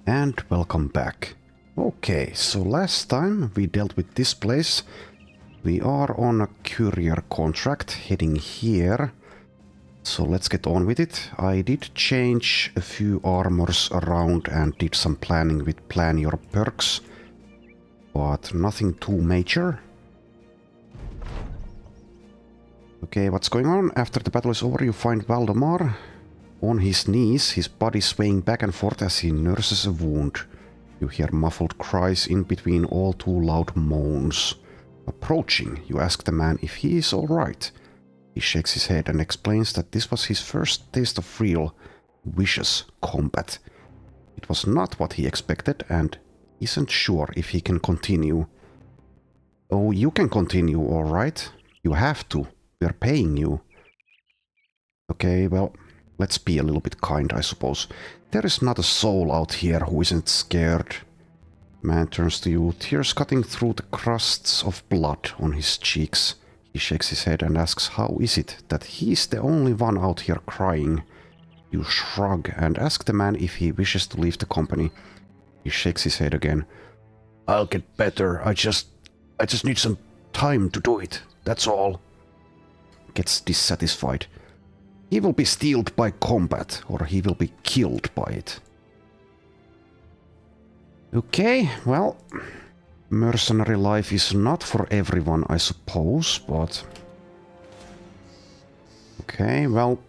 And welcome back. Okay, so last time we dealt with this place. We are on a courier contract heading here. So let's get on with it. I did change a few armors around and did some planning with plan your perks. But nothing too major. Okay, what's going on? After the battle is over, you find Valdemar on his knees, his body swaying back and forth as he nurses a wound. You hear muffled cries in between all too loud moans. Approaching, you ask the man if he is alright. He shakes his head and explains that this was his first taste of real, vicious combat. It was not what he expected and isn't sure if he can continue. Oh, you can continue, alright. You have to. We're paying you. Okay, well, let's be a little bit kind, I suppose. There is not a soul out here who isn't scared. Man turns to you, tears cutting through the crusts of blood on his cheeks. He shakes his head and asks how is it that he's the only one out here crying. You shrug and ask the man if he wishes to leave the company. He shakes his head again. I'll get better. I just need some time to do it. That's all. Gets dissatisfied. He will be steeled by combat, or he will be killed by it. Okay, well, mercenary life is not for everyone, I suppose, but... Okay, well...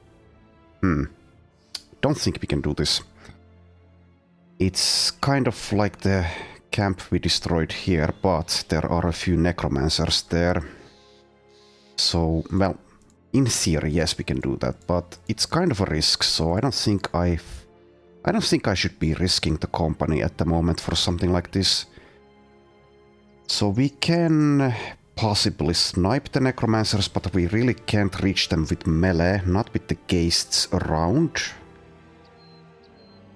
Don't think we can do this. It's kind of like the camp we destroyed here, but there are a few necromancers there. So, well... In theory, yes, we can do that, but it's kind of a risk, so I don't think I should be risking the company at the moment for something like this. So we can possibly snipe the necromancers, but we really can't reach them with melee, not with the ghasts around.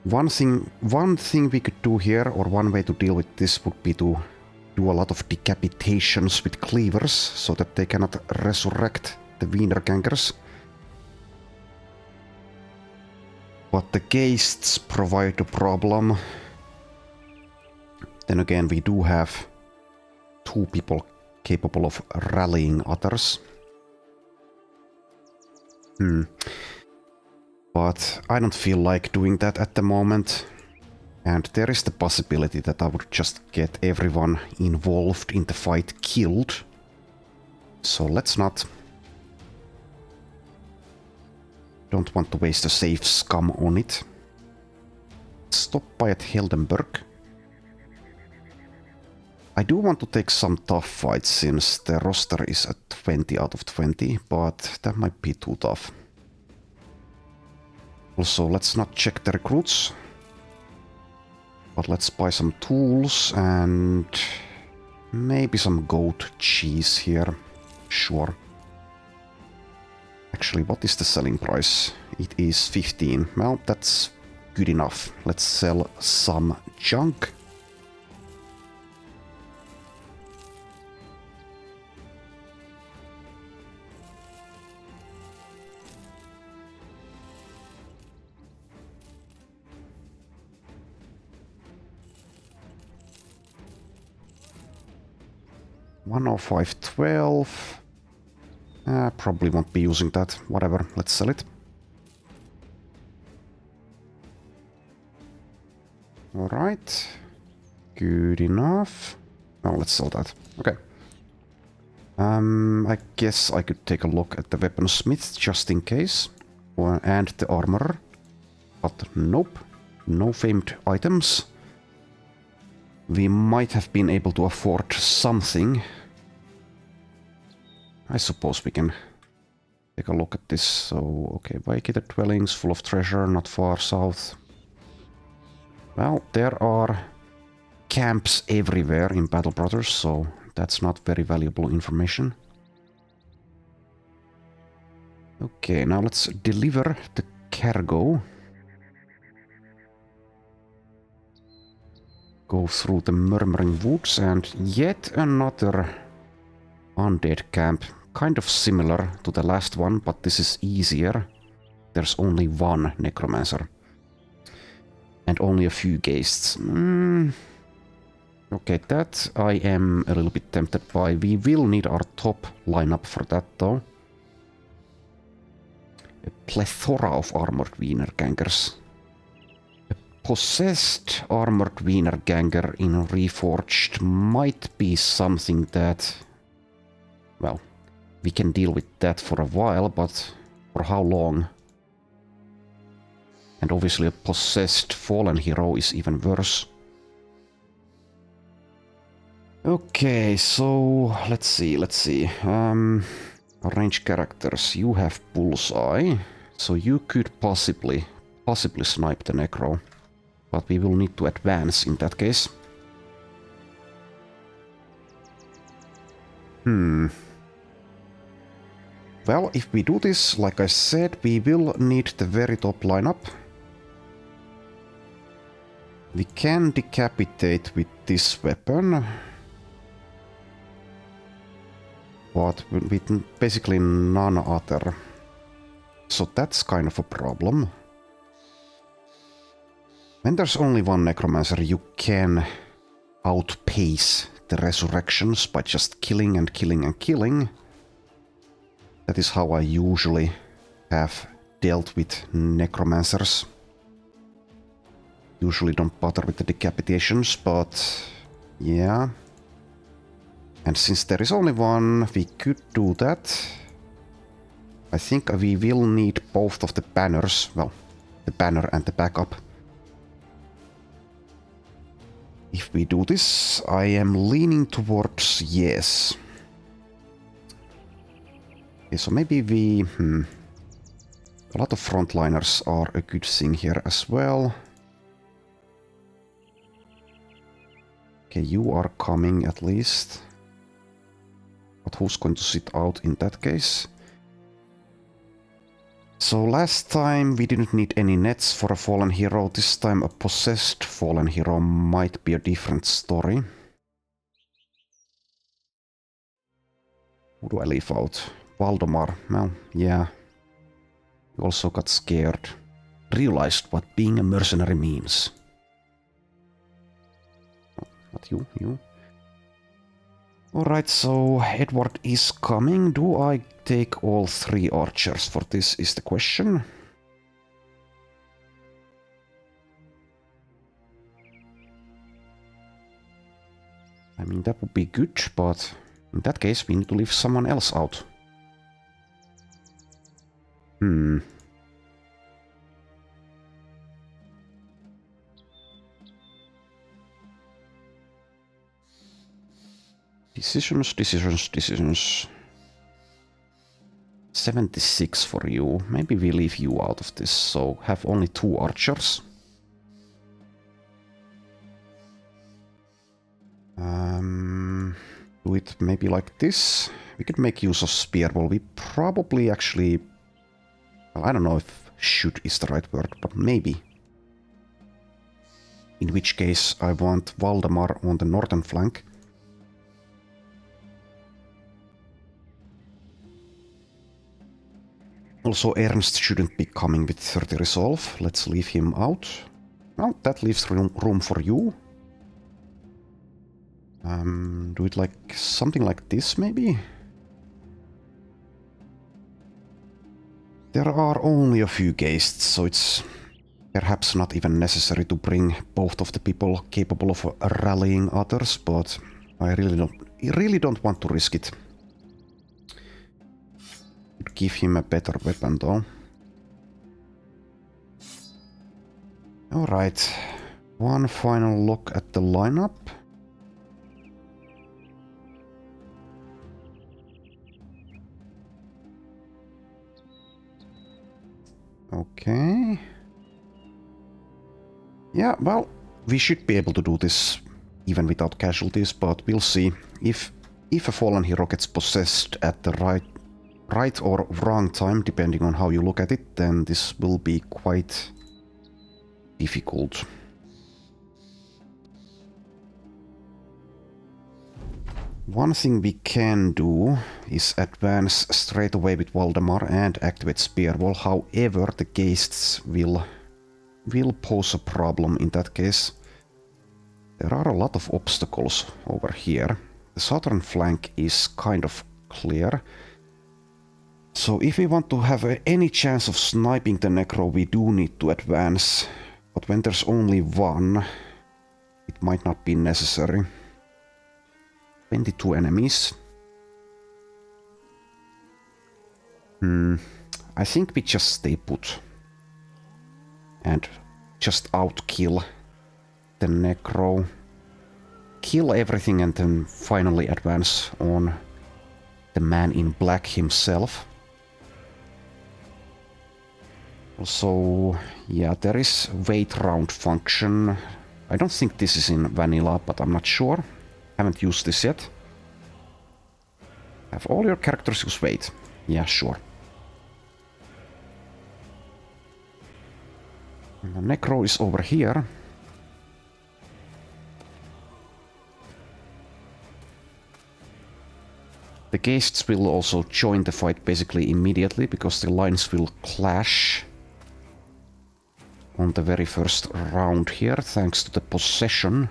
One thing we could do here, or one way to deal with this would be to do a lot of decapitations with cleavers, so that they cannot resurrect the Wienergangers. But the ghasts provide a problem. Then again, we do have two people capable of rallying others. But I don't feel like doing that at the moment. And there is the possibility that I would just get everyone involved in the fight killed. So let's not. Don't want to waste a safe scum on it. Stop by at Heldenberg. I do want to take some tough fights since the roster is at 20 out of 20, but that might be too tough. Also, let's not check the recruits. But let's buy some tools and maybe some goat cheese here. Sure. Actually, what is the selling price? It is 15. Well, that's good enough. Let's sell some junk. $105.12. Probably won't be using that. Whatever, let's sell it. Alright. Good enough. Oh, let's sell that. Okay. I guess I could take a look at the weaponsmith just in case. And the armor. But nope. No famed items. We might have been able to afford something. I suppose we can take a look at this. So, okay, vacated dwellings full of treasure, not far south. Well, there are camps everywhere in Battle Brothers, so that's not very valuable information. Okay, now let's deliver the cargo. Go through the Murmuring Woods and yet another Undead camp. Kind of similar to the last one, but this is easier. There's only one necromancer. And And only a few ghasts. Okay, that I am a little bit tempted by. We will need our top lineup for that though. A plethora of armored wiener gangers. A possessed armored wiener ganger in Reforged might be something that... Well, we can deal with that for a while, but for how long? And obviously a possessed fallen hero is even worse. Okay, so let's see. Range characters. You have Bullseye, so you could possibly snipe the Necro, but we will need to advance in that case. Well, if we do this, like I said, we will need the very top lineup. We can decapitate with this weapon, but with basically none other. So that's kind of a problem. When there's only one Necromancer, you can outpace the resurrections by just killing and killing and killing. That is how I usually have dealt with Necromancers. Usually don't bother with the decapitations, but yeah. And since there is only one, we could do that. I think we will need both of the banners. Well, the banner and the backup. If we do this, I am leaning towards yes. Okay, so maybe we... A lot of frontliners are a good thing here as well. Okay, you are coming at least. But who's going to sit out in that case? So last time we didn't need any nets for a fallen hero. This time a possessed fallen hero might be a different story. Who do I leave out? Valdemar. Well, yeah. He also got scared. Realized what being a mercenary means. Oh, not you, you. Alright, so Edward is coming. Do I take all 3 archers for this is the question. I mean, that would be good, but in that case we need to leave someone else out. Decisions. 76 for you. Maybe we leave you out of this, so have only 2 archers. Do it maybe like this. We could make use of Spearball. We probably actually... Well, I don't know if should is the right word, but maybe. In which case I want Valdemar on the northern flank. Also, Ernst shouldn't be coming with 30 resolve. Let's leave him out. Well, that leaves room for you. Do it like something like this, maybe? There are only a few ghasts, so it's perhaps not even necessary to bring both of the people capable of rallying others, but I really don't want to risk it. Give him a better weapon though. Alright, one final look at the lineup. Okay. Yeah, well, we should be able to do this even without casualties, but we'll see. If a fallen hero gets possessed at the right or wrong time, depending on how you look at it, then this will be quite difficult. One thing we can do is advance straight away with Valdemar and activate Spearwall. However, the ghasts will will pose a problem in that case. There are a lot of obstacles over here. The southern flank is kind of clear. So if we want to have any chance of sniping the Necro, we do need to advance. But when there's only one, it might not be necessary. 22 enemies. I think we just stay put. And just outkill the Necro. Kill everything and then finally advance on the man in black himself. Also, yeah, there is wait round function. I don't think this is in vanilla, but I'm not sure. Haven't used this yet. Have all your characters use wait? Yeah, sure. And the Necro is over here. The Ghasts will also join the fight basically immediately, because the lines will clash on the very first round here, thanks to the possession.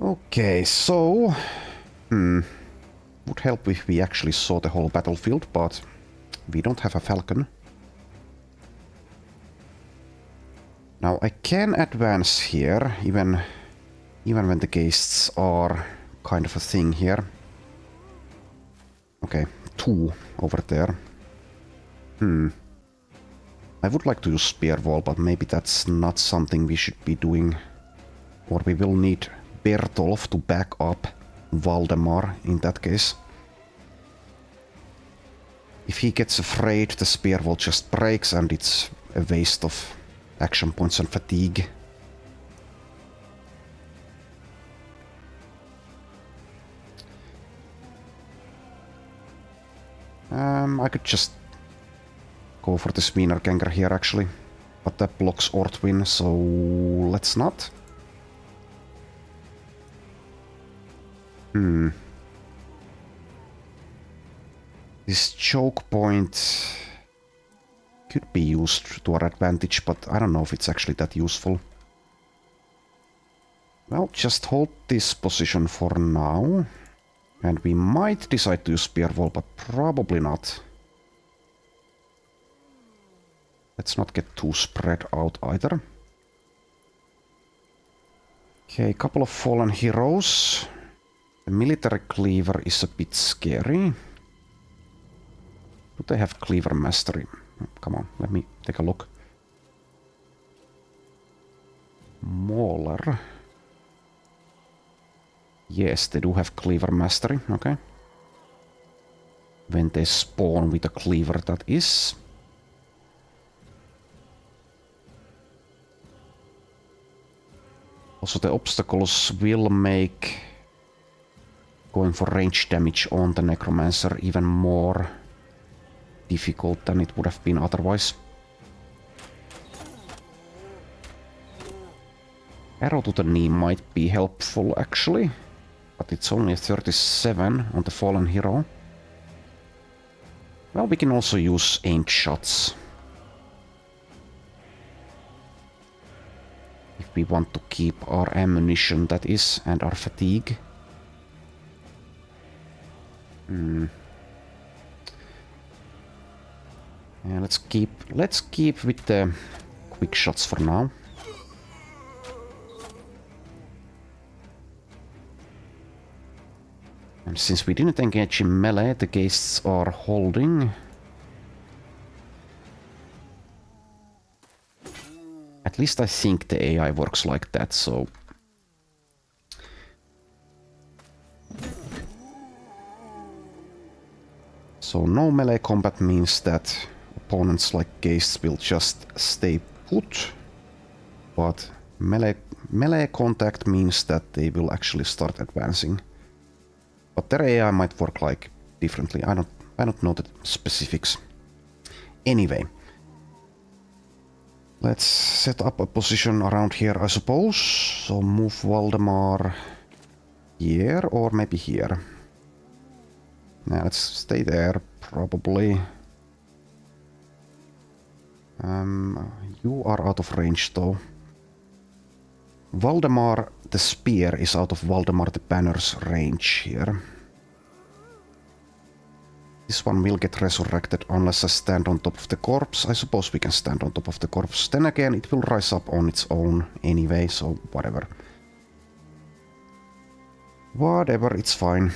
Okay, so... would help if we actually saw the whole battlefield, but we don't have a falcon. Now I can advance here, even when the Ghasts are kind of a thing here. Okay, 2 over there. I would like to use Spear Wall, but maybe that's not something we should be doing. Or we will need Bertolf to back up Valdemar in that case. If he gets afraid, the Spear Wall just breaks and it's a waste of action points and fatigue. I could just go for this Wienerganger here actually, but that blocks Ortwin, so let's not. This choke point could be used to our advantage, but I don't know if it's actually that useful. Well, just hold this position for now. And we might decide to use Spear Wall, but probably not. Let's not get too spread out either. Okay, a couple of fallen heroes. The military cleaver is a bit scary. Do they have cleaver mastery? Come on, let me take a look. Mauler. Yes, they do have cleaver mastery, okay. When they spawn with a cleaver, that is. Also, the obstacles will make going for range damage on the Necromancer even more difficult than it would have been otherwise. Arrow to the knee might be helpful actually, but it's only a 37 on the fallen hero. Well, we can also use aimed shots if we want to keep our ammunition, that is, and our fatigue. Yeah, let's keep with the quick shots for now. And since we didn't engage in melee, the Ghasts are holding. At least I think the AI works like that, so... So no melee combat means that opponents like Ghasts will just stay put, but melee contact means that they will actually start advancing. But their AI might work like differently. I don't know the specifics. Anyway, let's set up a position around here, I suppose. So move Valdemar here or maybe here. Now let's stay there, probably. You are out of range though. Valdemar the Spear is out of Valdemar the Banner's range here. This one will get resurrected unless I stand on top of the corpse. I suppose we can stand on top of the corpse. Then again, it will rise up on its own anyway, so whatever. Whatever, it's fine.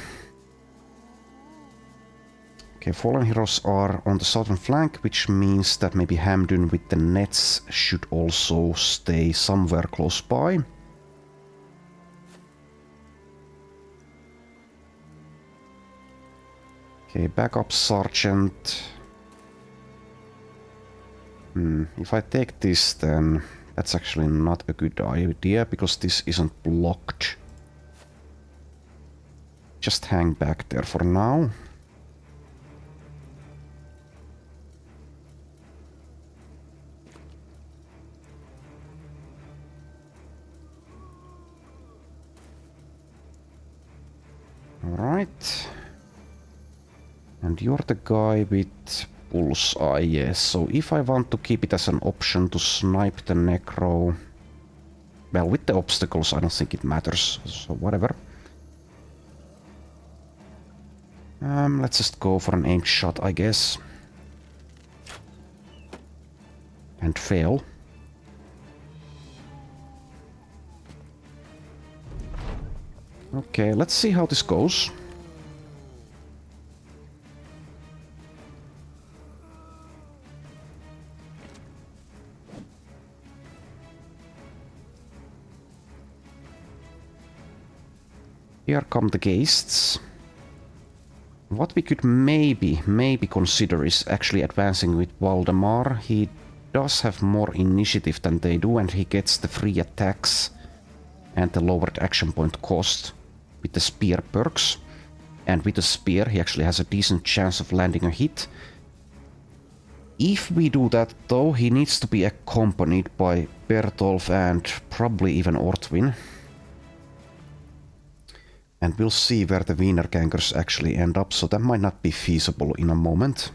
Okay, fallen heroes are on the southern flank, which means that maybe Hamdun with the nets should also stay somewhere close by. Okay, backup sergeant. If I take this, then that's actually not a good idea, because this isn't blocked. Just hang back there for now. Alright. And you're the guy with bullseye, yes. So if I want to keep it as an option to snipe the Necro... Well, with the obstacles I don't think it matters, so whatever. Let's just go for an aimed shot, I guess. And fail. Okay, let's see how this goes. Here come the ghasts. What we could maybe consider is actually advancing with Valdemar. He does have more initiative than they do, and he gets the free attacks and the lowered action point cost with the spear perks. And with the spear he actually has a decent chance of landing a hit. If we do that though, he needs to be accompanied by Bertolf and probably even Ortwin. And we'll see where the Wiener Gangers actually end up, so that might not be feasible in a moment.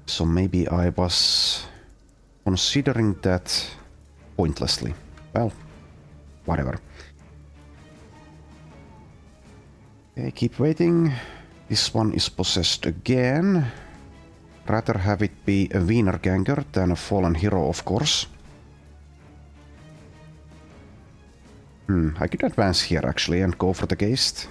So maybe I was considering that pointlessly. Well, whatever. Okay, keep waiting. This one is possessed again. Rather have it be a Wiener Ganger than a fallen hero, of course. I could advance here actually and go for the Ghaist.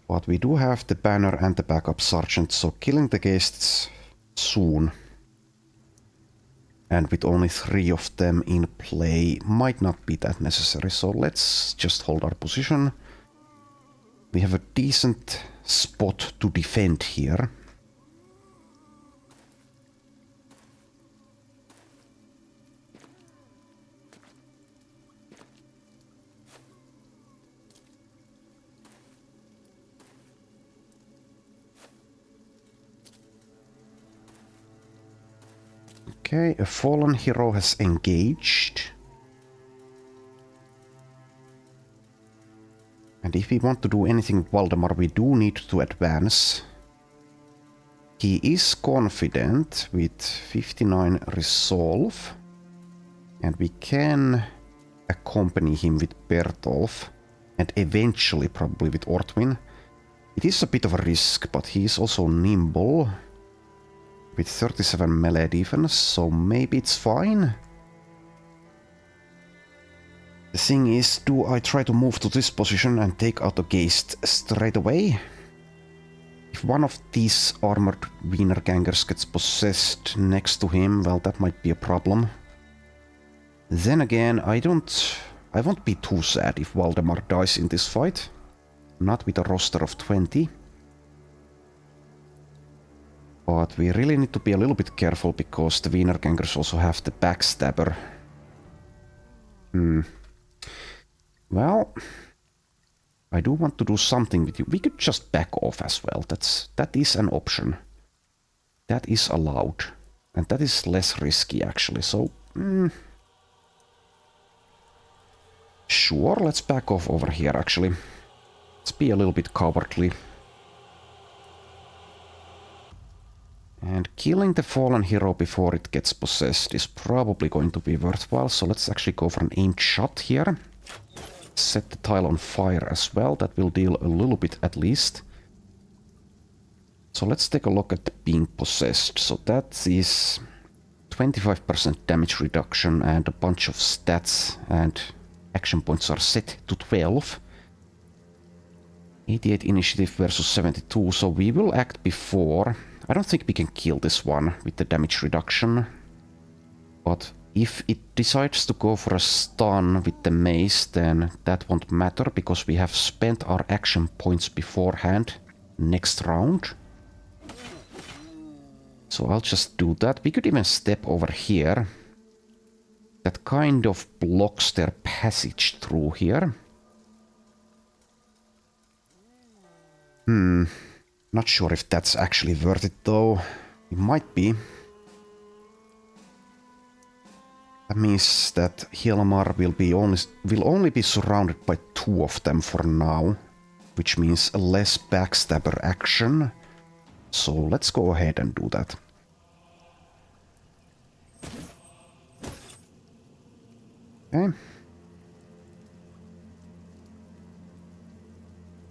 But we do have the banner and the backup sergeant, so killing the Ghaists soon. And with only 3 of them in play might not be that necessary, so let's just hold our position. We have a decent spot to defend here. Okay, a fallen hero has engaged. And if we want to do anything with Valdemar, we do need to advance. He is confident with 59 resolve. And we can accompany him with Bertolf. And eventually probably with Ortwin. It is a bit of a risk, but he is also nimble. With 37 melee defense, so maybe it's fine. The thing is, do I try to move to this position and take out the Ghaist straight away? If one of these armored Wiener Gangers gets possessed next to him, well, that might be a problem. Then again, I won't be too sad if Valdemar dies in this fight. Not with a roster of 20. But we really need to be a little bit careful, because the Wiener Gangers also have the Backstabber. Well, I do want to do something with you. We could just back off as well. That is an option. That is allowed. And that is less risky actually, so... Sure, let's back off over here actually. Let's be a little bit cowardly. And killing the fallen hero before it gets possessed is probably going to be worthwhile, so let's actually go for an aimed shot here. Set the tile on fire as well, that will deal a little bit at least. So let's take a look at being possessed. So that is 25% damage reduction and a bunch of stats, and action points are set to 12. 88 initiative versus 72, so we will act before. I don't think we can kill this one with the damage reduction. But if it decides to go for a stun with the mace, then that won't matter because we have spent our action points beforehand next round. So I'll just do that. We could even step over here. That kind of blocks their passage through here. Not sure if that's actually worth it though. It might be. That means that Hjalmar will only be surrounded by 2 of them for now, which means a less backstabber action. So let's go ahead and do that. Okay.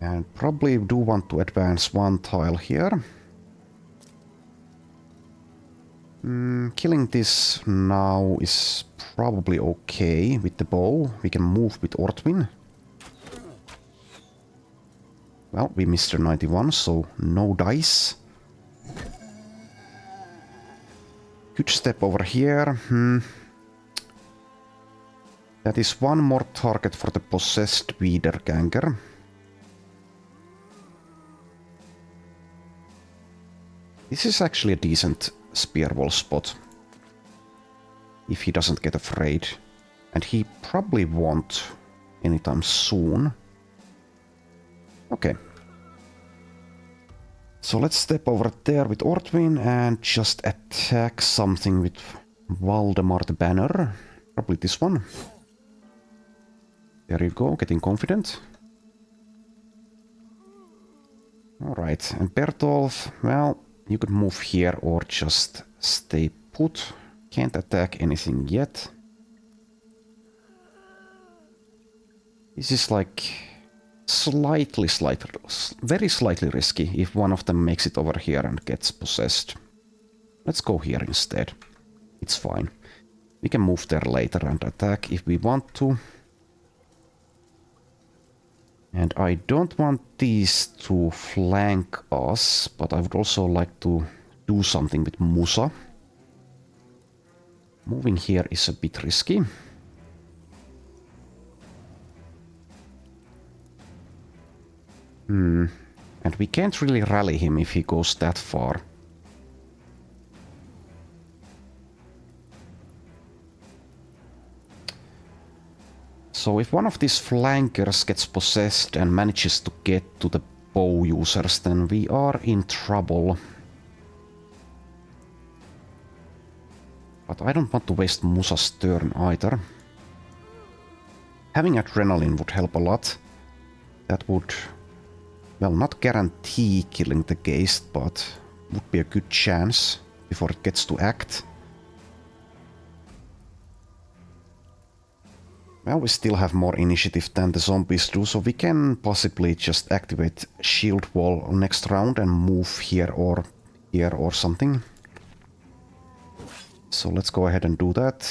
And probably do want to advance 1 tile here. Killing this now is probably okay with the bow. We can move with Ortwin. Well, we missed a 91, so no dice. Could step over here. That is 1 more target for the possessed Wiederganger. This is actually a decent spear wall spot. If he doesn't get afraid. And he probably won't anytime soon. Okay. So let's step over there with Ortwin and just attack something with Valdemar the Banner. Probably this one. There you go, getting confident. Alright, and Bertolf, well, you could move here or just stay put. Can't attack anything yet. This is like very slightly risky if one of them makes it over here and gets possessed. Let's go here instead. It's fine. We can move there later and attack if we want to. And I don't want these to flank us, but I would also like to do something with Musa. Moving here is a bit risky. And we can't really rally him if he goes that far. So if one of these flankers gets possessed and manages to get to the bow users, then we are in trouble. But I don't want to waste Musa's turn either. Having adrenaline would help a lot. That would, well, not guarantee killing the Geist, but would be a good chance before it gets to act. Well, we still have more initiative than the zombies do, so we can possibly just activate shield wall next round and move here or something. So let's go ahead and do that.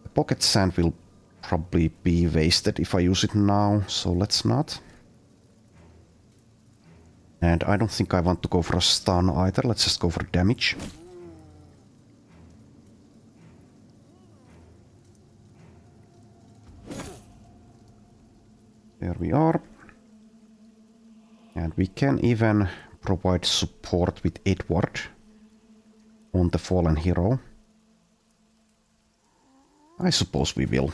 The pocket sand will probably be wasted if I use it now, so let's not. And I don't think I want to go for a stun either, let's just go for damage. There we are. And we can even provide support with Edward on the fallen hero. I suppose we will.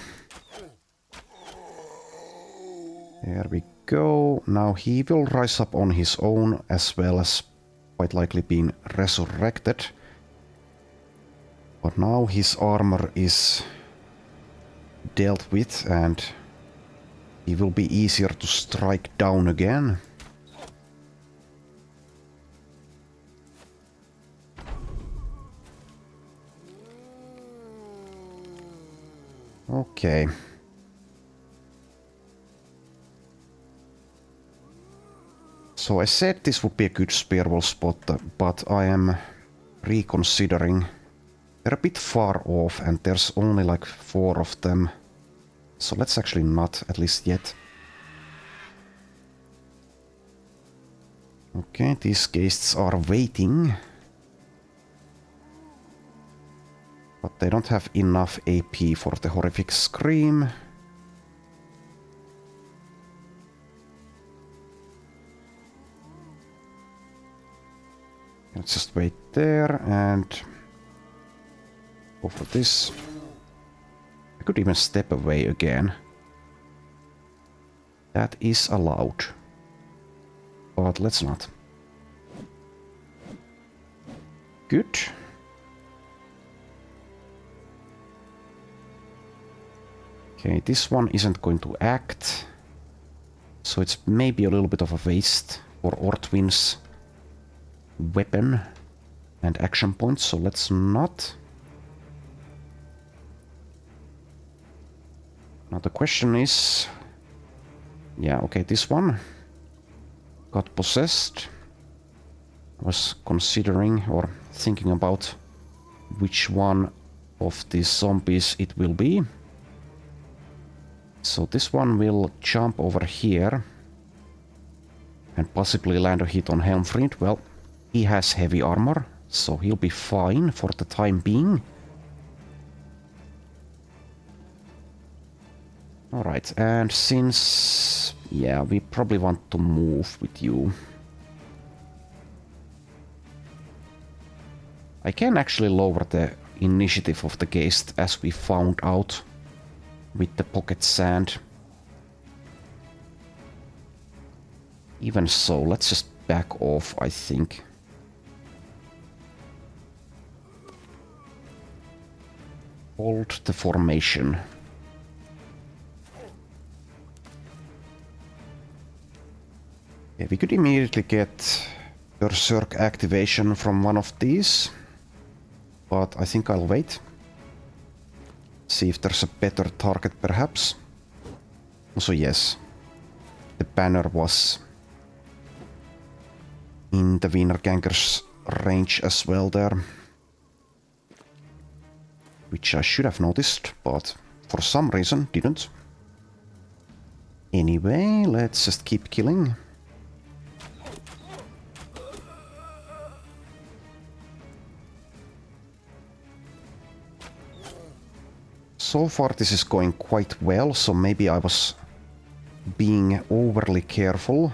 There we go. Now he will rise up on his own as well as quite likely being resurrected. But now his armor is dealt with and he will be easier to strike down again. Okay. So I said this would be a good spearwall spot, but I am reconsidering. They're a bit far off and there's only like 4 of them. So let's actually not, at least yet. Okay, these ghasts are waiting. But they don't have enough AP for the horrific scream. Let's just wait there and go for this. I could even step away again. That is allowed. But let's not. Good. Okay, this one isn't going to act. So it's maybe a little bit of a waste for Ortwin's weapon and action points, so let's not. Now the question is... Yeah, okay, this one got possessed. I was considering or thinking about which one of these zombies it will be. So this one will jump over here and possibly land a hit on Helmfried. Well, he has heavy armor, so he'll be fine for the time being. Alright, and since... yeah, we probably want to move with you. I can actually lower the initiative of the ghast, as we found out with the pocket sand. Even so, let's just back off, I think. Hold the formation. Yeah, we could immediately get Berserk activation from one of these. But I think I'll wait. See if there's a better target, perhaps. Also, yes. The banner was in the Wiener Ganger's range as well there. Which I should have noticed, but for some reason didn't. Anyway, let's just keep killing. So far this is going quite well, so maybe I was being overly careful.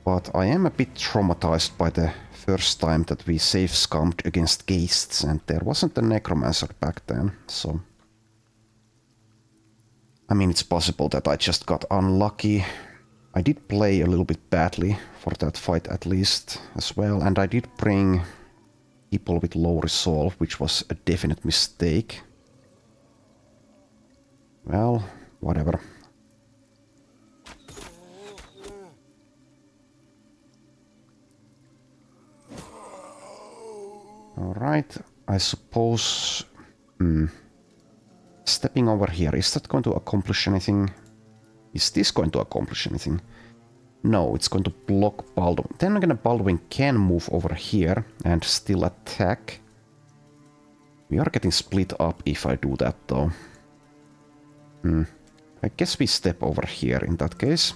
But I am a bit traumatized by the first time that we safe scummed against ghasts, and there wasn't a necromancer back then, so... I mean, it's possible that I just got unlucky. I did play a little bit badly for that fight at least as well, and I did bring people with low resolve, which was a definite mistake. Well, whatever. Alright, I suppose... Stepping over here, is that going to accomplish anything? Is this going to accomplish anything? No, it's going to block Baldwin. Then again, Baldwin can move over here and still attack. We are getting split up if I do that, though. I guess we step over here in that case.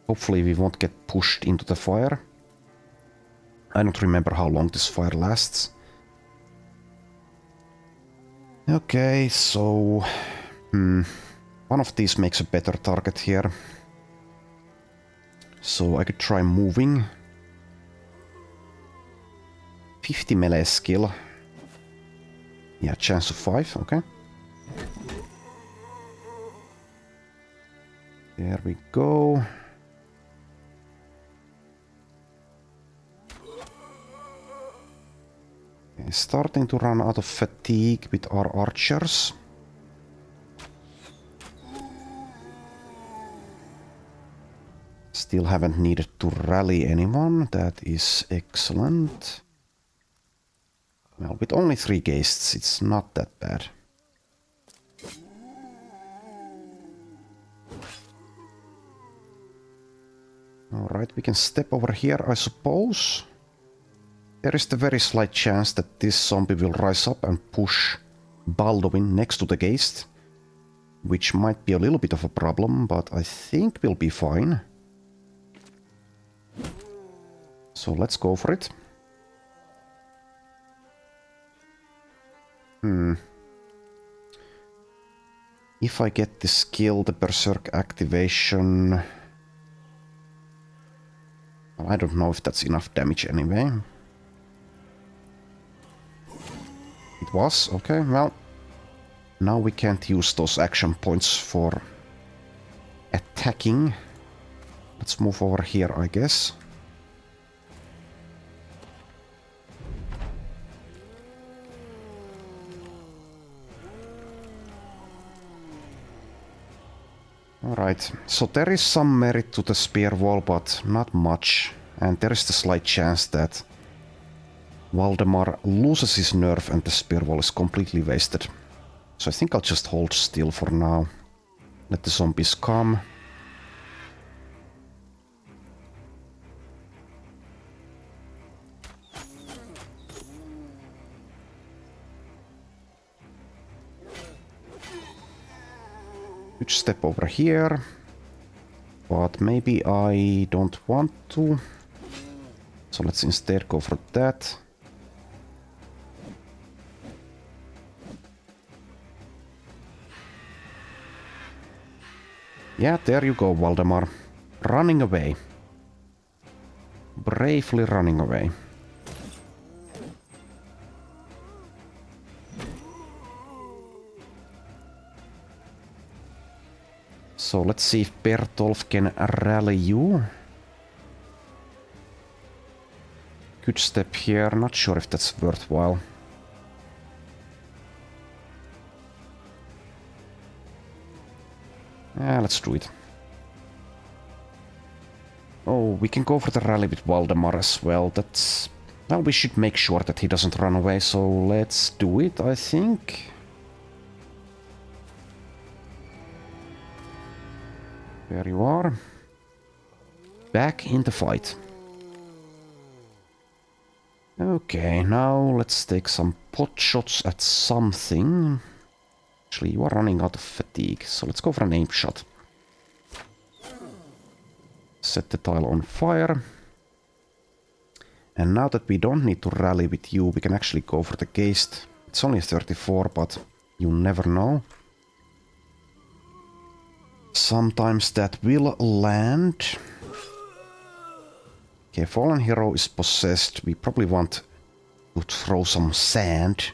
Hopefully we won't get pushed into the fire. I don't remember how long this fire lasts. Okay, so... one of these makes a better target here. So I could try moving. 50 melee skill. Yeah, chance of 5, okay. There we go. Okay, starting to run out of fatigue with our archers. Still haven't needed to rally anyone. That is excellent. Well, with only 3 ghasts, it's not that bad. Alright, we can step over here, I suppose. There is the very slight chance that this zombie will rise up and push Baldwin next to the ghast, which might be a little bit of a problem, but I think we'll be fine. So let's go for it. If I get the skill, the Berserk activation... Well, I don't know if that's enough damage anyway. It was? Okay, well... Now we can't use those action points for attacking. Let's move over here, I guess. Alright, so there is some merit to the spear wall, but not much. And there is the slight chance that Valdemar loses his nerve and the spear wall is completely wasted. So I think I'll just hold still for now. Let the zombies come. Could step over here, but maybe I don't want to. So let's instead go for that. Yeah, there you go, Valdemar. Running away. Bravely running away. So let's see if Bertolf can rally you. Good step here, not sure if that's worthwhile. Yeah, let's do it. Oh, we can go for the rally with Valdemar as well. That's... Well, we should make sure that he doesn't run away, so let's do it, I think. There you are. Back in the fight. Okay, now let's take some pot shots at something. Actually, you are running out of fatigue, so let's go for an aim shot. Set the tile on fire. And now that we don't need to rally with you, we can actually go for the ghast. It's only 34, but you never know. Sometimes that will land. Okay, Fallen Hero is possessed. We probably want to throw some sand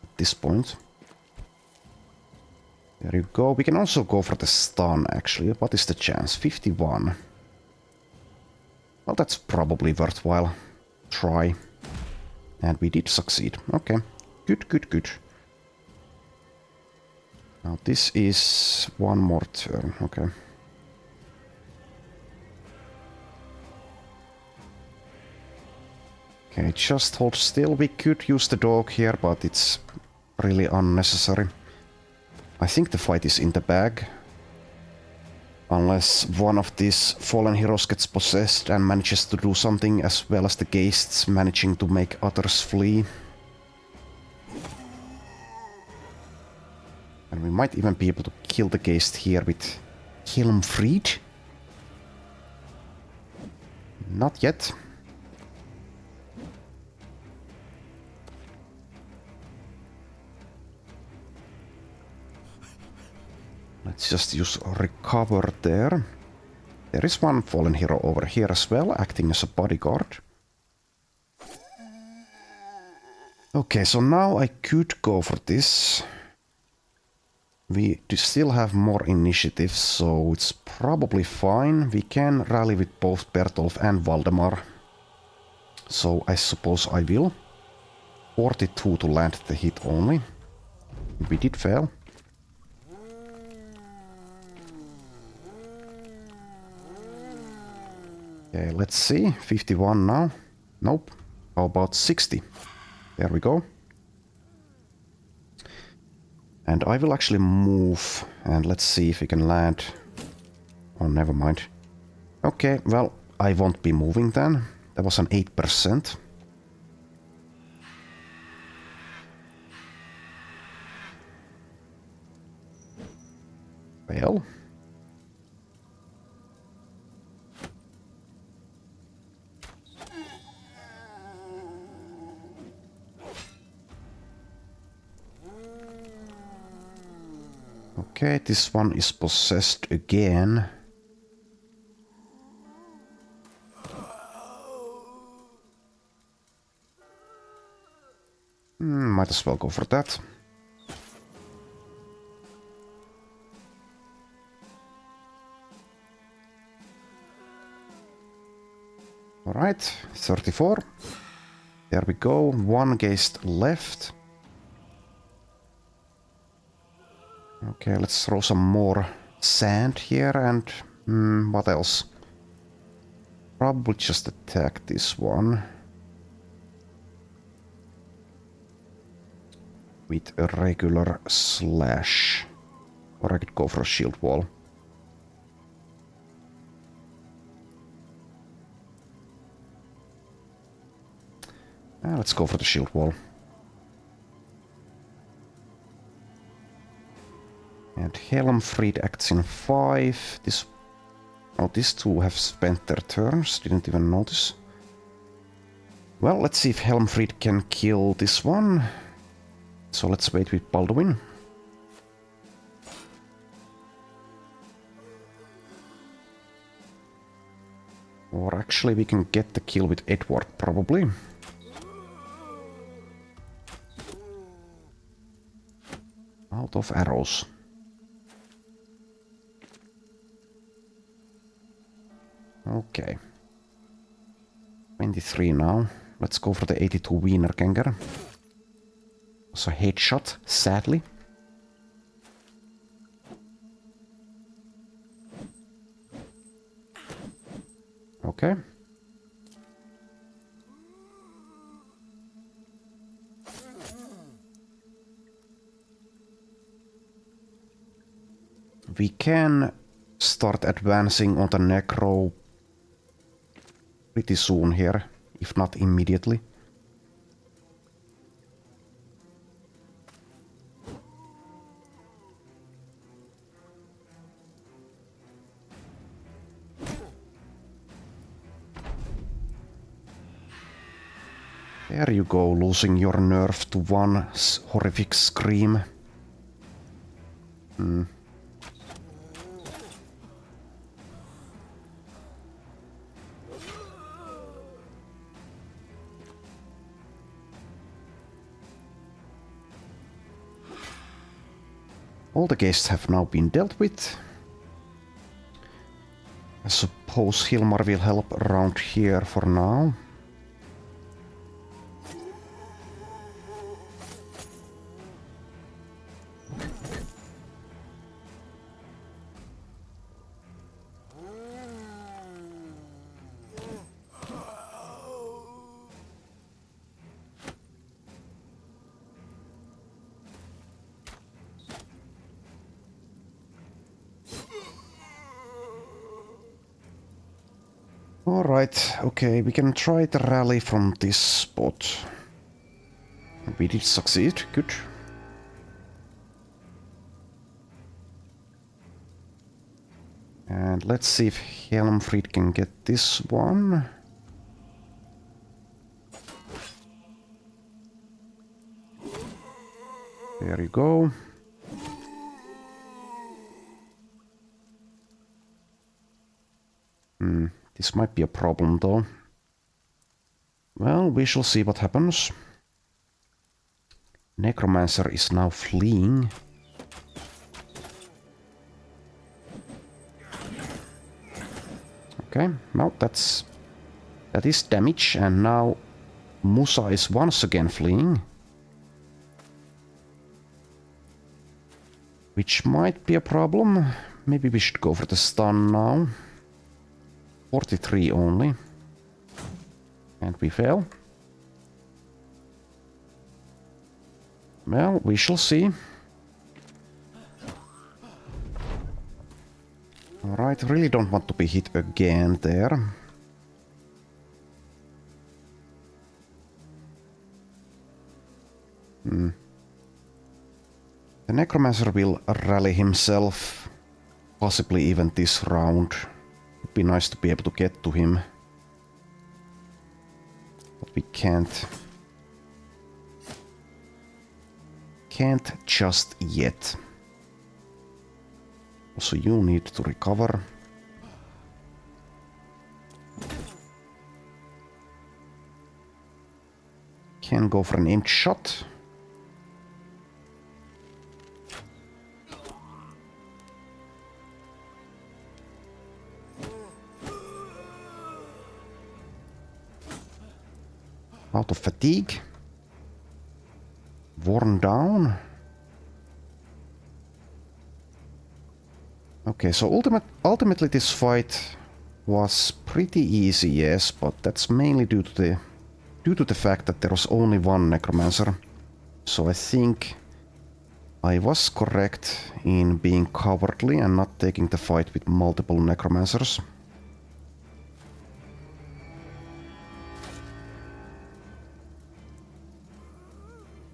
at this point. There you go. We can also go for the stun, actually. What is the chance? 51. Well, that's probably worthwhile. Try. And we did succeed. Okay. Good, good, good. Now this is one more turn. Okay. Okay, just hold still. We could use the dog here, but it's really unnecessary. I think the fight is in the bag. Unless one of these fallen heroes gets possessed and manages to do something, as well as the ghasts managing to make others flee. And we might even be able to kill the ghast here with Hilmfried. Not yet. Let's just use recover there. There is one fallen hero over here as well, acting as a bodyguard. Okay, so now I could go for this. We do still have more initiative, so it's probably fine. We can rally with both Bertolf and Valdemar. So I suppose I will. 42 to land the hit only. We did fail. Okay, let's see. 51 now. Nope. How about 60? There we go. And I will actually move, and let's see if we can land. Oh, never mind. Okay, well, I won't be moving then. That was an 8%. Well. Okay, this one is possessed again. Might as well go for that. Alright, 34. There we go, one ghost left. Okay, let's throw some more sand here and... what else? Probably just attack this one. With a regular slash. Or I could go for a shield wall. Let's go for the shield wall. And Helmfried acts in 5. These two have spent their turns. Didn't even notice. Well, let's see if Helmfried can kill this one. So let's wait with Baldwin. Or actually we can get the kill with Edward, probably. Out of arrows. Okay. 23 now. Let's go for the 82 Wienergänger. Also headshot, sadly. Okay. We can start advancing on the Necro pretty soon here, if not immediately. There you go, losing your nerve to one horrific scream. All the guests have now been dealt with. I suppose Hilmar will help around here for now. Alright, okay, we can try the rally from this spot. We did succeed, good. And let's see if Helmfried can get this one. There you go. This might be a problem though. Well, we shall see what happens. Necromancer is now fleeing. Okay, well that is damage, and now Musa is once again fleeing. Which might be a problem. Maybe we should go for the stun now. 43 only. And we fail. Well, we shall see. Alright, really don't want to be hit again there. The Necromancer will rally himself, possibly even this round. It'd be nice to be able to get to him. But we can't. Can't just yet. Also, you need to recover. Can go for an aimed shot. Out of fatigue. Worn down. Okay, so ultimately this fight was pretty easy, yes, but that's mainly due to the fact that there was only one Necromancer. So I think I was correct in being cowardly and not taking the fight with multiple Necromancers.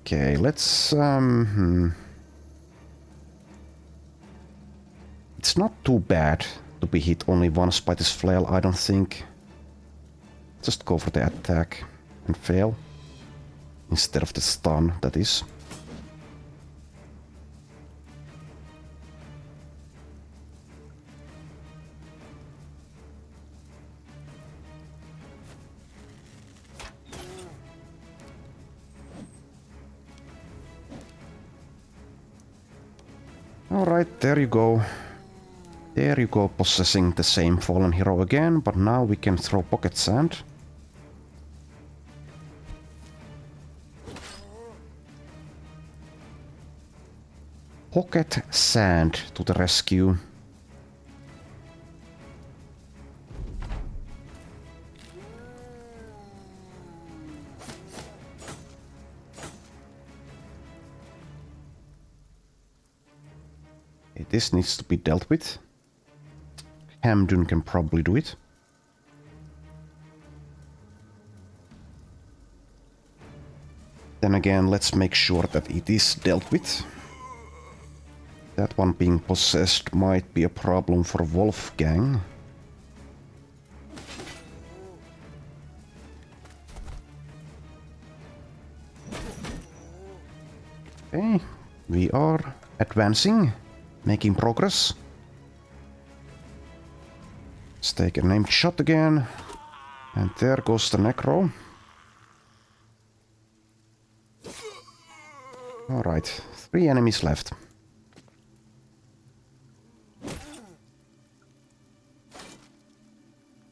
Okay, let's It's not too bad to be hit only once by this flail, I don't think. Just go for the attack and fail. Instead of the stun, that is. Alright, there you go. There you go, possessing the same fallen hero again, but now we can throw pocket sand. Pocket sand to the rescue. Okay, this needs to be dealt with. Hamdun can probably do it. Then again, let's make sure that it is dealt with. That one being possessed might be a problem for Wolfgang. Okay, we are advancing, making progress. Let's take a named shot again. And there goes the Necro. Alright, 3 enemies left.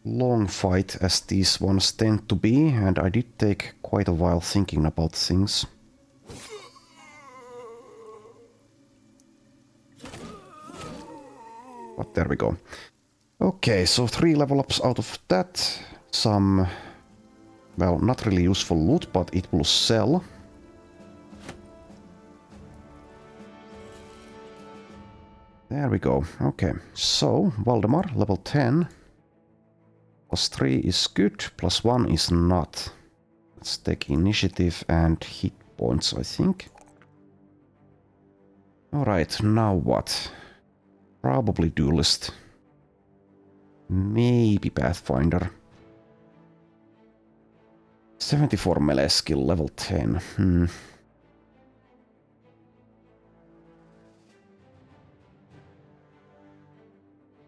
Long fight as these ones tend to be, and I did take quite a while thinking about things. But there we go. Okay, so 3 level ups out of that. Some, well, not really useful loot, but it will sell. There we go. Okay, so Valdemar, level 10. +3 is good, +1 is not. Let's take initiative and hit points, I think. Alright, now what? Probably Duelist. Maybe Pathfinder. 74 melee skill, level 10.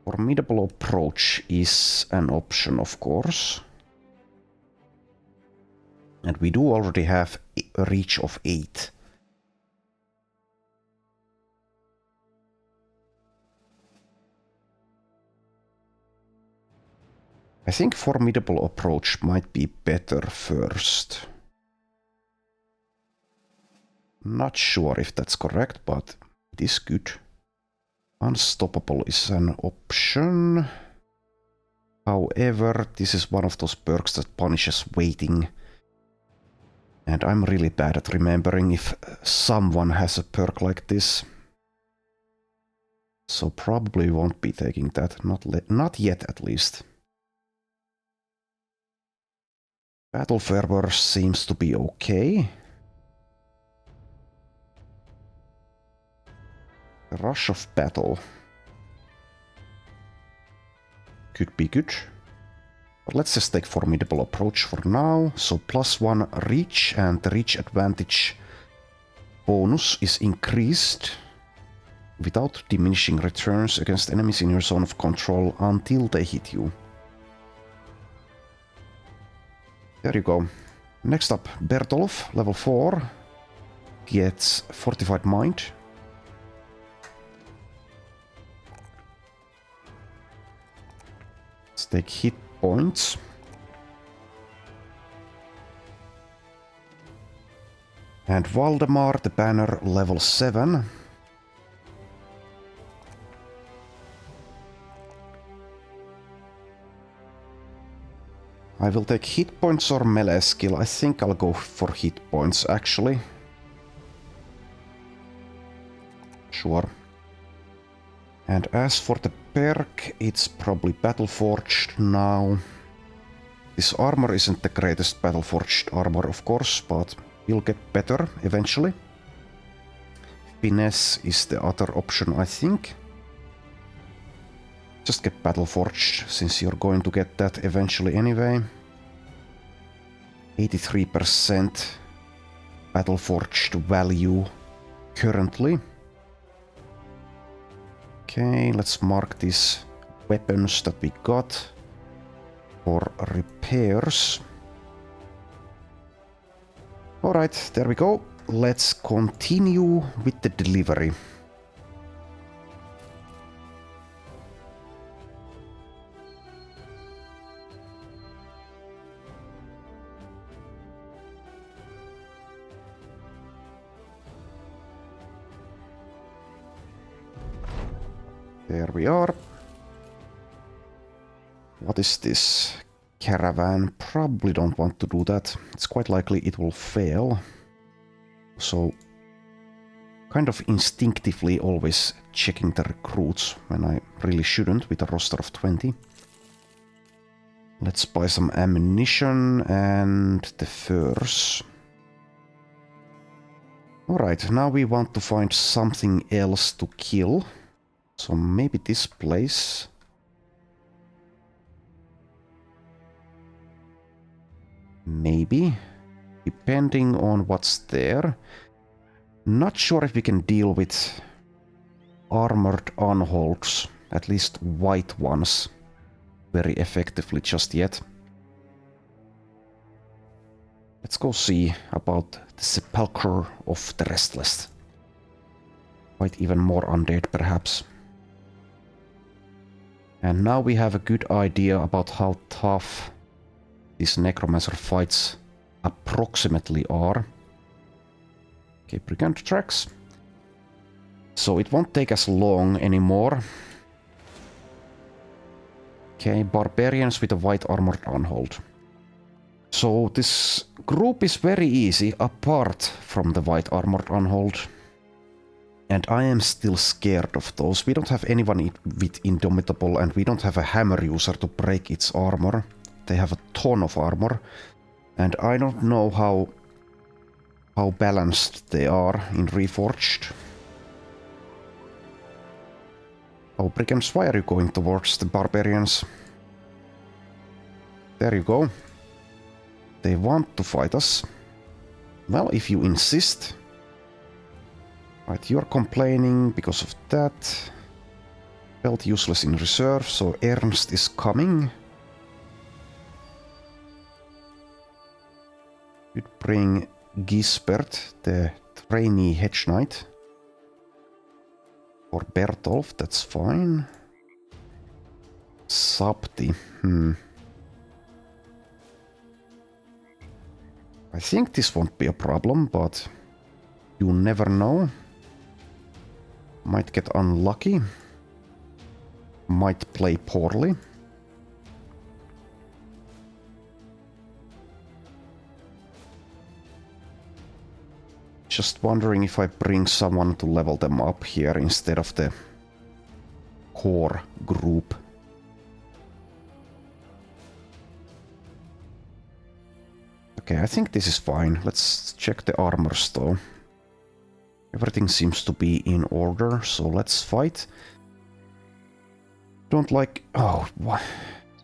Formidable approach is an option, of course. And we do already have a reach of 8. I think formidable approach might be better first. Not sure if that's correct, but it is good. Unstoppable is an option. However, this is one of those perks that punishes waiting. And I'm really bad at remembering if someone has a perk like this. So probably won't be taking that, not yet at least. Battle Fervor seems to be okay. Rush of Battle could be good. But let's just take Formidable Approach for now. So +1 reach, and the reach advantage bonus is increased without diminishing returns against enemies in your zone of control until they hit you. There you go. Next up, Bertolf, level 4, gets Fortified Mind. Let's take hit points. And Valdemar, the banner, level 7. I will take hit points or melee skill. I think I'll go for hit points, actually. Sure. And as for the perk, it's probably Battleforged now. This armor isn't the greatest Battleforged armor, of course, but will get better eventually. Finesse is the other option, I think. Just get Battleforged, since you're going to get that eventually anyway. 83% Battleforged value currently. Okay, let's mark these weapons that we got for repairs. Alright, there we go. Let's continue with the delivery. There we are. What is this? Caravan. Probably don't want to do that. It's quite likely it will fail. So, kind of instinctively always checking the recruits when I really shouldn't with a roster of 20. Let's buy some ammunition and the furs. Alright, now we want to find something else to kill. So maybe this place. Maybe. Depending on what's there. Not sure if we can deal with armored unholds, at least white ones, very effectively just yet. Let's go see about the Sepulchre of the Restless. Quite even more undead, perhaps. And now we have a good idea about how tough these Necromancer fights approximately are. Okay, Brigand tracks. So it won't take as long anymore. Okay, Barbarians with a white armored unhold. So this group is very easy apart from the white armored unhold. And I am still scared of those. We don't have anyone with Indomitable, and we don't have a hammer user to break its armor. They have a ton of armor. And I don't know how balanced they are in Reforged. Oh, Brigands, why are you going towards the Barbarians? There you go. They want to fight us. Well, if you insist. Right, you're complaining because of that. Felt useless in reserve, so Ernst is coming. Could bring Gisbert, the trainee hedge knight. Or Bertolf, that's fine. Sabti, I think this won't be a problem, but You never know. Might get unlucky. Might play poorly. Just wondering if I bring someone to level them up here instead of the core group. Okay, I think this is fine. Let's check the armors though. Everything seems to be in order, so let's fight. Don't like... Oh, what?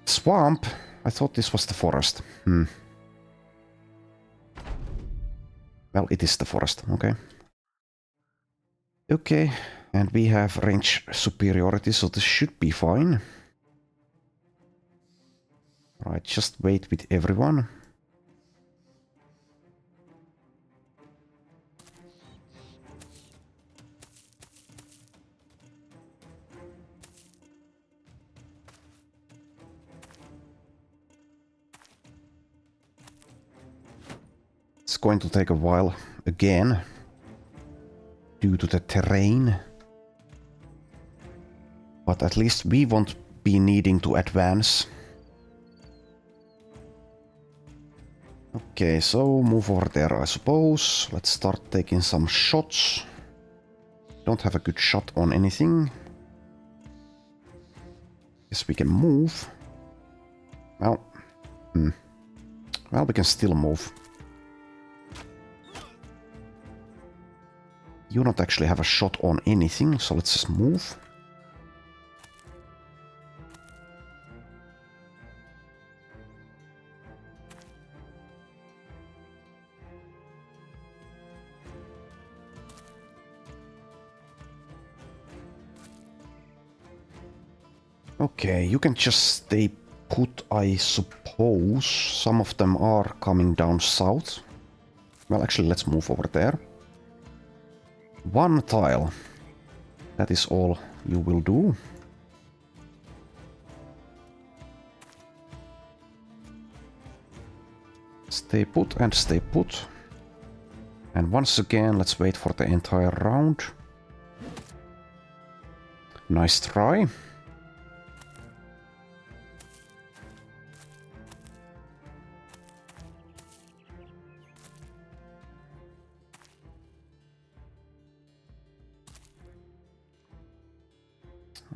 Swamp? I thought this was the forest. Well, it is the forest, okay. Okay, and we have range superiority, so this should be fine. Right, just wait with everyone. It's going to take a while again, due to the terrain. But at least we won't be needing to advance. Okay, so move over there, I suppose. Let's start taking some shots. Don't have a good shot on anything. Guess we can move. Well, well, we can still move. You don't actually have a shot on anything, so let's just move. Okay, you can just stay put, I suppose. Some of them are coming down south. Well, actually, let's move over there. One tile. That is all you will do. Stay put and stay put. And once again, let's wait for the entire round. Nice try.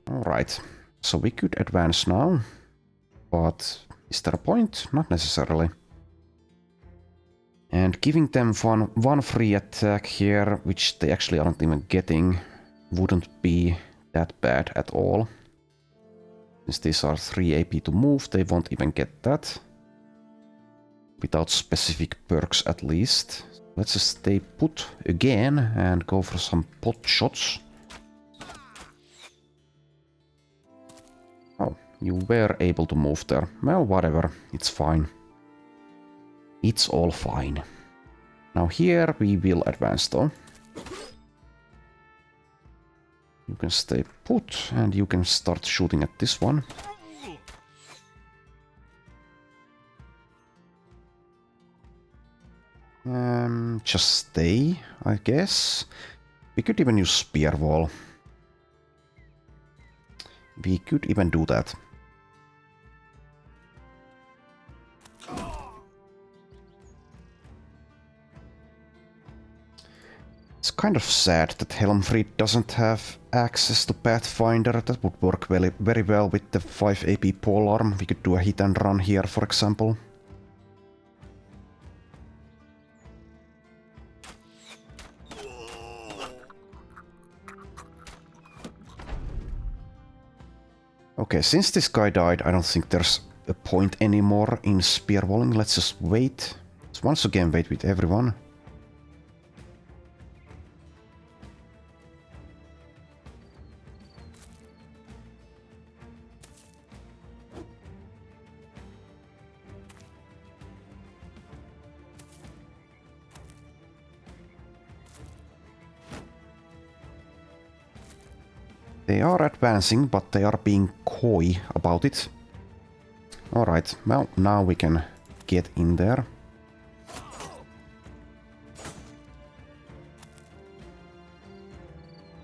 Alright, so we could advance now, but is there a point? Not necessarily. And giving them one free attack here, which they actually aren't even getting, wouldn't be that bad at all. Since these are 3 AP to move, they won't even get that. Without specific perks at least. Let's just stay put again and go for some pot shots. Oh, you were able to move there. Well, whatever. It's fine. It's all fine. Now here we will advance though. You can stay put and you can start shooting at this one. Just stay, I guess. We could even use spear wall. We could even do that. It's kind of sad that Helmfried doesn't have access to Pathfinder. That would work very well with the 5 AP polearm. We could do a hit and run here, for example. Okay, since this guy died, I don't think there's a point anymore in spear walling. Let's just wait. Let's once again wait with everyone. They are advancing, but they are being coy about it. Alright, well, now we can get in there.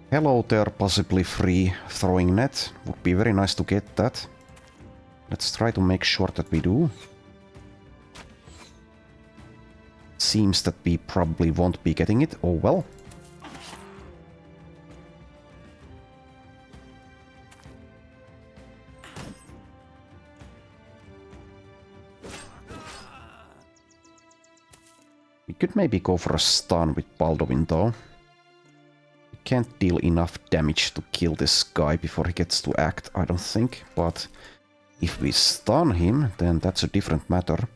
Hello there, possibly free throwing net. Would be very nice to get that. Let's try to make sure that we do. Seems that we probably won't be getting it. Oh well. We could maybe go for a stun with Baldwin though. We can't deal enough damage to kill this guy before he gets to act, I don't think. But if we stun him, then that's a different matter.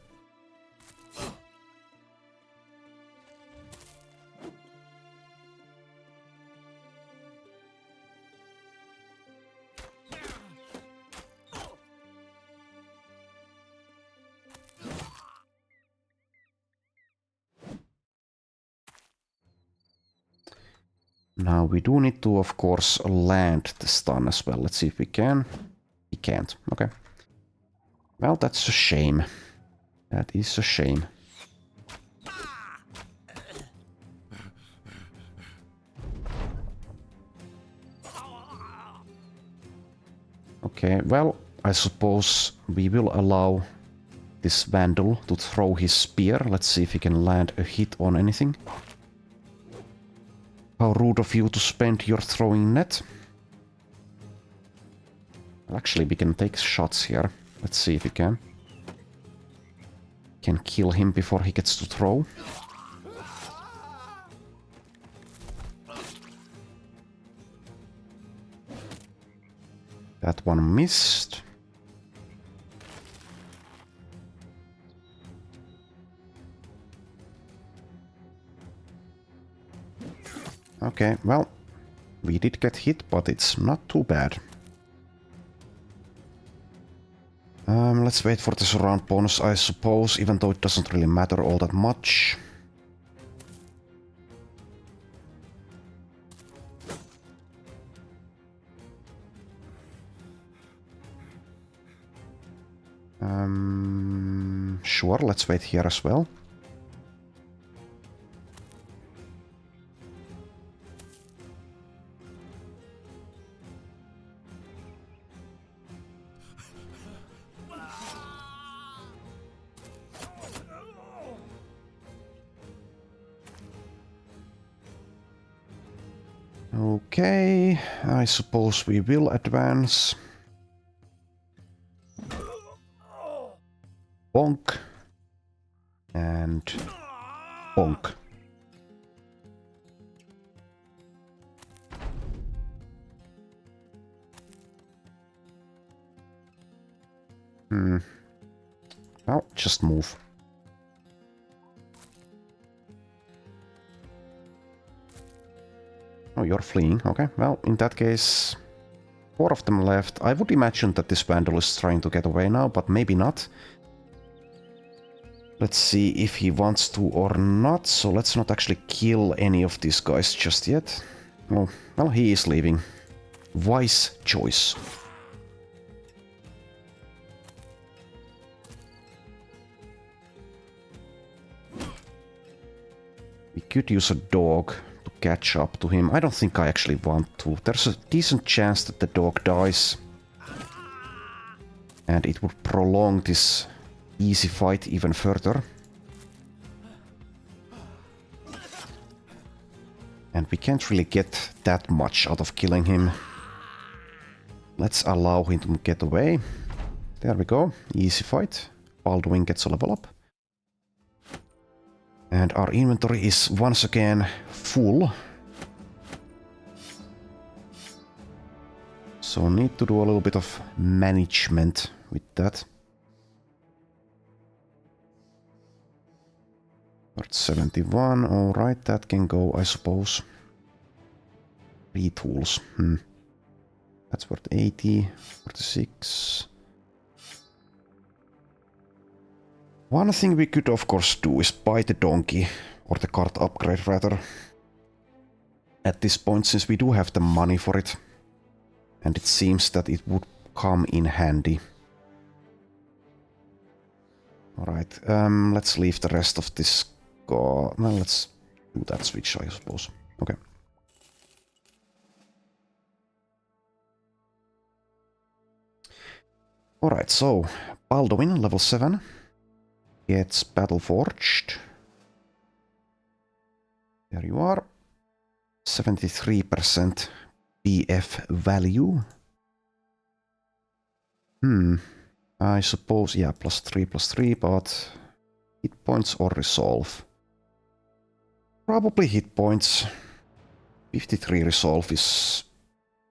Now we do need to, of course, land the stun as well. Let's see if we can. We can't. Okay. Well, that's a shame. That is a shame. Okay, well, I suppose we will allow this Vandal to throw his spear. Let's see if he can land a hit on anything. How rude of you to spend your throwing net. Actually, we can take shots here. Let's see if we can. Can kill him before he gets to throw. That one missed. Okay, well, we did get hit, but it's not too bad. Let's wait for the surround bonus, I suppose, even though it doesn't really matter all that much. Sure, let's wait here as well. Okay, I suppose we will advance. Bonk. And bonk. Well, just move. Oh, you're fleeing. Okay, well, in that case, 4 of them left. I would imagine that this Vandal is trying to get away now, but maybe not. Let's see if he wants to or not, so let's not actually kill any of these guys just yet. Oh, well, he is leaving. Wise choice. We could use a dog to catch up to him. I don't think I actually want to. There's a decent chance that the dog dies. And it would prolong this easy fight even further. And we can't really get that much out of killing him. Let's allow him to get away. There we go. Easy fight. Baldwin gets a level up. And our inventory is once again full. So need to do a little bit of management with that. Worth 71, alright, that can go, I suppose. 3 tools, That's worth 80, 46. One thing we could of course do is buy the donkey, or the cart upgrade rather. At this point, since we do have the money for it. And it seems that it would come in handy. Alright, let's leave the rest of this. Well, let's do that switch, I suppose. Okay. Alright, so Baldwin, level 7, gets Reforged. There you are. 73% BF value. I suppose, yeah, +3, but hit points or resolve. Probably hit points. 53 resolve is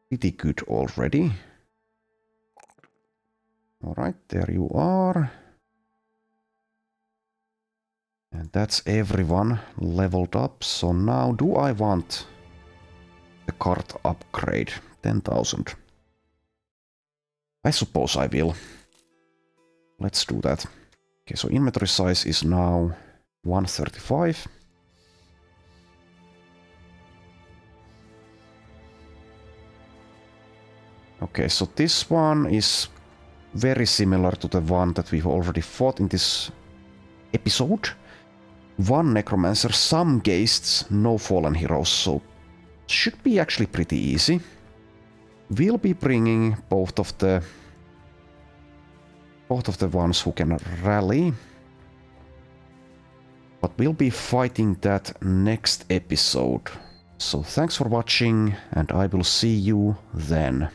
pretty good already. Alright, there you are. And that's everyone leveled up. So now, do I want the cart upgrade? 10,000. I suppose I will. Let's do that. Okay, so inventory size is now 135. Okay, so this one is very similar to the one that we've already fought in this episode. 1 necromancer, some ghasts, no fallen heroes, so should be actually pretty easy. We'll be bringing both of the ones who can rally. But we'll be fighting that next episode. So thanks for watching, and I will see you then.